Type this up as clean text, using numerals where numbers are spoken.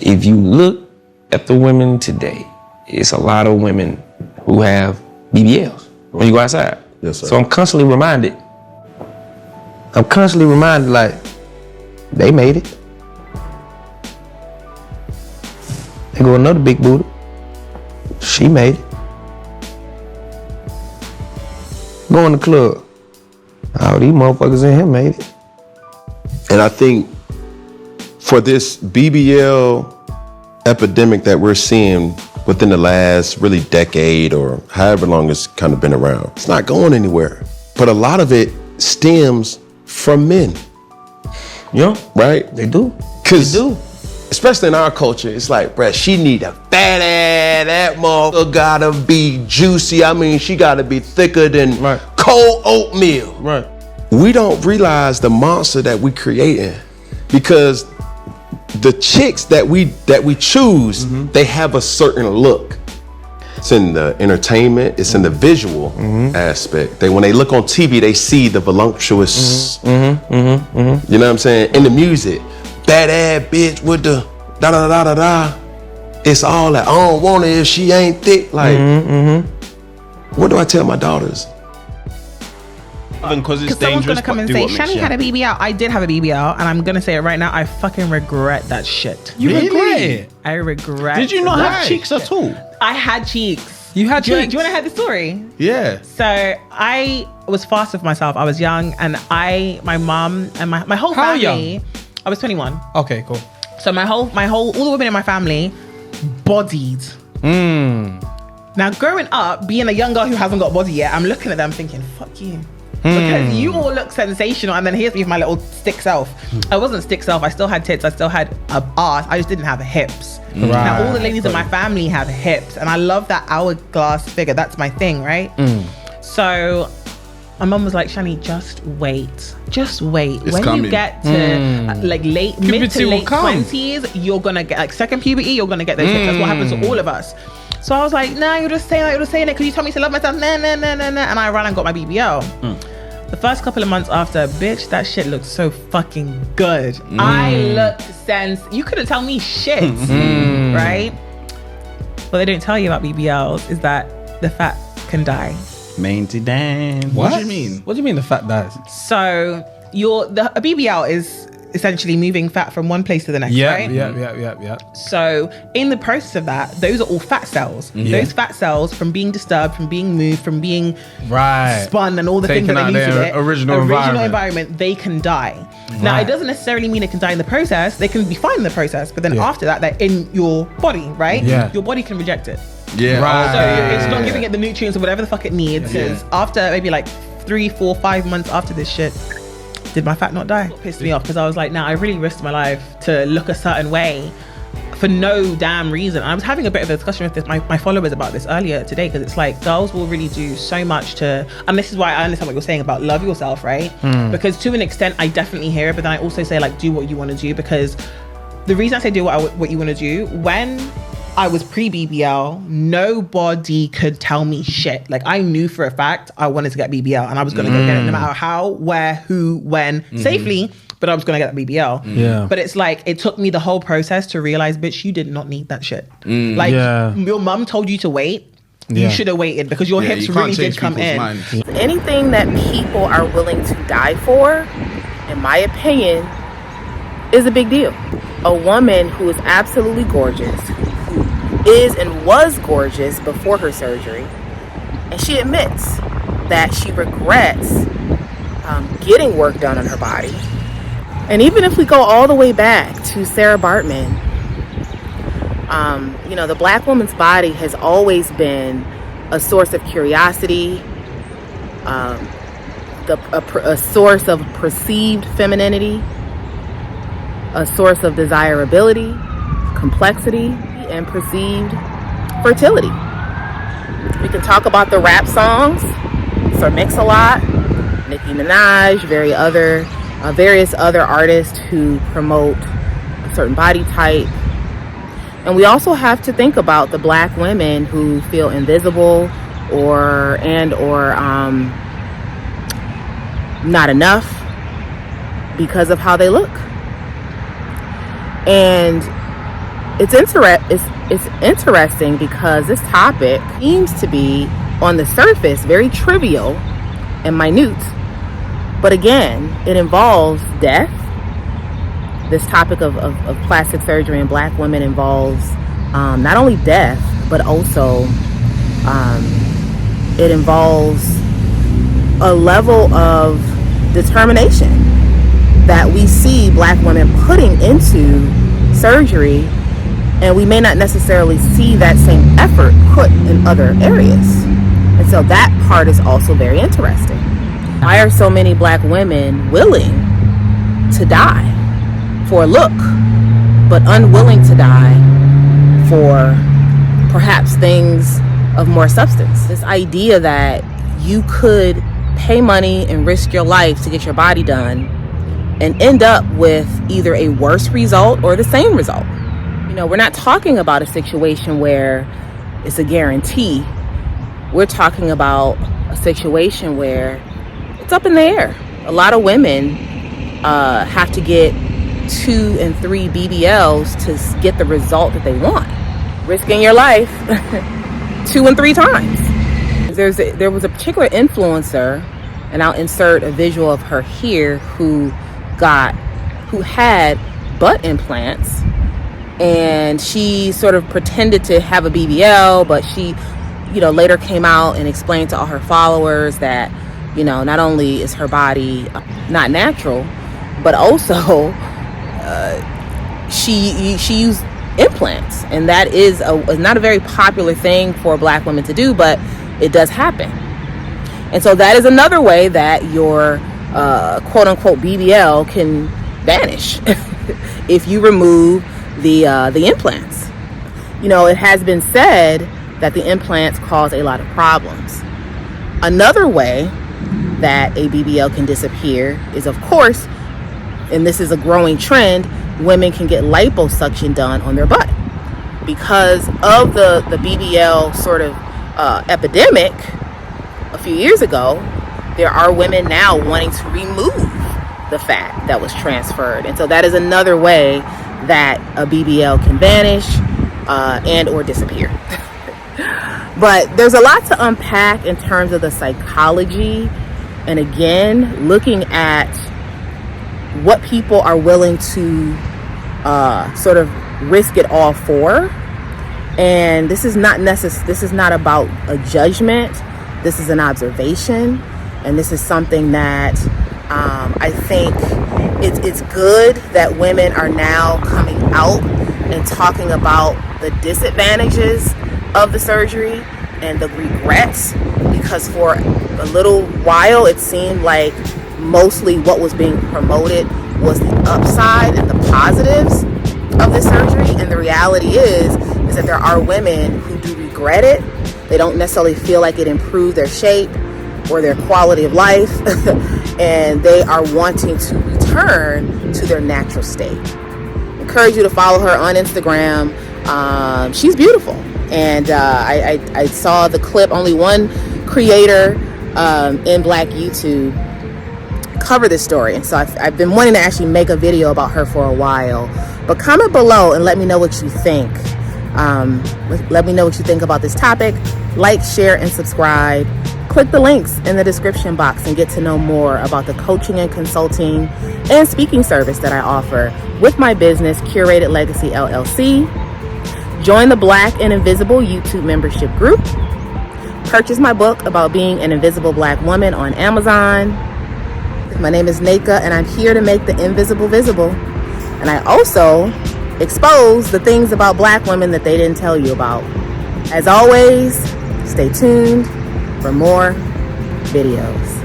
If you look at the women today, it's a lot of women who have BBLs when you go outside. Yes, sir. So I'm constantly reminded, like, they made it. They go another big booty. She made it. Go in the club. All these motherfuckers in here made it. And I think for this BBL epidemic that we're seeing within the last really decade or however long it's kind of been around, it's not going anywhere. But a lot of it stems from men. Yeah, right? They do. Cause especially in our culture, it's like, bruh, she need a fat ass. That motherfucker gotta be juicy. I mean, she gotta be thicker than cold oatmeal. Right. We don't realize the monster that we creating because the chicks that we choose, they have a certain look. It's in the entertainment, it's in the visual aspect. When they look on TV, they see the voluptuous, you know what I'm saying? In the music, bad ass bitch with the da-da-da-da-da. It's all that, I don't want her if she ain't thick. Like, what do I tell my daughters? Because someone's gonna come and say, Shani had a BBL. I did have a BBL, and I'm gonna say it right now. I fucking regret that shit. You regret it? I regret. Did you not have cheeks at all? I had cheeks. You had cheeks? Do you want to hear the story? Yeah. So I was fast with myself. I was young, and my mom and my whole family. How young? I was 21. Okay, cool. So all the women in my family, bodied. Now growing up, being a young girl who hasn't got a body yet, I'm looking at them thinking, fuck you. Because you all look sensational, and then here's me with my little stick self. I wasn't stick self. I still had tits. I still had a ass. I just didn't have hips. Right. Now all the ladies in my family have hips, and I love that hourglass figure. That's my thing, right? So my mum was like, Shani, just wait. It's when coming. you get to like mid to late 20s, you're gonna get like second puberty. You're gonna get those hips. That's what happens to all of us. So I was like, nah, you're just saying it because you told me to love myself. Nah. And I ran and got my BBL. The first couple of months after, bitch, that shit looked so fucking good. I looked you couldn't tell me shit, right? What they don't tell you about BBLs is that the fat can die. Mainty damn. What do you mean? What do you mean the fat dies? So a BBL is essentially moving fat from one place to the next, right? Yeah. So in the process of that, those are all fat cells. Those fat cells, from being disturbed, from being moved, from being spun and all the things that they need to do, original environment, they can die. Now, it doesn't necessarily mean it can die in the process. They can be fine in the process, but then after that, they're in your body, right? Yeah. Your body can reject it. Yeah. Right. So it's not giving it the nutrients or whatever the fuck it needs. After maybe like 3, 4, 5 months after this shit, did my fat not die? It pissed me off because I was like, I really risked my life to look a certain way for no damn reason. I was having a bit of a discussion with my followers about this earlier today, because it's like girls will really do so much to, and this is why I understand what you're saying about love yourself, right? Because to an extent I definitely hear it, but then I also say like do what you want to do, because the reason I say do what you want to do, when I was pre-BBL, nobody could tell me shit. Like I knew for a fact I wanted to get BBL, and I was going to go get it no matter how, where, who, when, safely, but I was going to get that BBL. Yeah. But it's like, it took me the whole process to realize, bitch, you did not need that shit. Like your mum told you to wait. You should have waited, because your hips really did come in. Minds. Anything that people are willing to die for, in my opinion, is a big deal. A woman who is absolutely gorgeous, who is and was gorgeous before her surgery, and she admits that she regrets getting work done on her body. And even if we go all the way back to Sarah Bartman, the Black woman's body has always been a source of curiosity, a source of perceived femininity, a source of desirability, complexity, and perceived fertility. We can talk about the rap songs, Sir Mix-a-Lot, Nicki Minaj, various other artists who promote a certain body type. And we also have to think about the Black women who feel invisible or not enough because of how they look. And it's interesting because this topic seems to be on the surface very trivial and minute, but again, it involves death. This topic of plastic surgery in Black women involves not only death, but also it involves a level of determination that we see Black women putting into surgery, and we may not necessarily see that same effort put in other areas. And so that part is also very interesting. Why are so many Black women willing to die for a look, but unwilling to die for perhaps things of more substance? This idea that you could pay money and risk your life to get your body done and end up with either a worse result or the same result. You know, we're not talking about a situation where it's a guarantee. We're talking about a situation where it's up in the air. A lot of women have to get 2 and 3 BBLs to get the result that they want, risking your life 2 and 3 times. There was a particular influencer, and I'll insert a visual of her here, who had butt implants, and she sort of pretended to have a BBL, but she, later came out and explained to all her followers that, not only is her body not natural, but also she used implants, and that is not a very popular thing for Black women to do, but it does happen. And so that is another way that your quote unquote BBL can vanish if you remove the implants. It has been said that the implants cause a lot of problems. Another way that a BBL can disappear is, of course, and this is a growing trend, women can get liposuction done on their butt. Because of the BBL sort of epidemic a few years ago, there are women now wanting to remove the fat that was transferred. And so that is another way that a BBL can vanish and or disappear. But there's a lot to unpack in terms of the psychology, and again, looking at what people are willing to sort of risk it all for. And this is not about a judgment. This is an observation, and this is something that I think it's good that women are now coming out and talking about the disadvantages of the surgery and the regrets, because for a little while it seemed like mostly what was being promoted was the upside and the positives of the surgery, and the reality is that there are women who do regret it. They don't necessarily feel like it improved their shape or their quality of life, and they are wanting to return to their natural state. I encourage you to follow her on Instagram. She's beautiful, and I saw the clip. Only one creator in Black YouTube cover this story, and so I've been wanting to actually make a video about her for a while. But comment below and let me know what you think. Let me know what you think about this topic. Like, share, and subscribe. Click the links in the description box and get to know more about the coaching and consulting and speaking service that I offer with my business, Curated Legacy LLC. Join the Black and Invisible YouTube membership group. Purchase my book about being an invisible Black woman on Amazon. My name is Naka, and I'm here to make the invisible visible. And I also expose the things about Black women that they didn't tell you about. As always, stay tuned for more videos.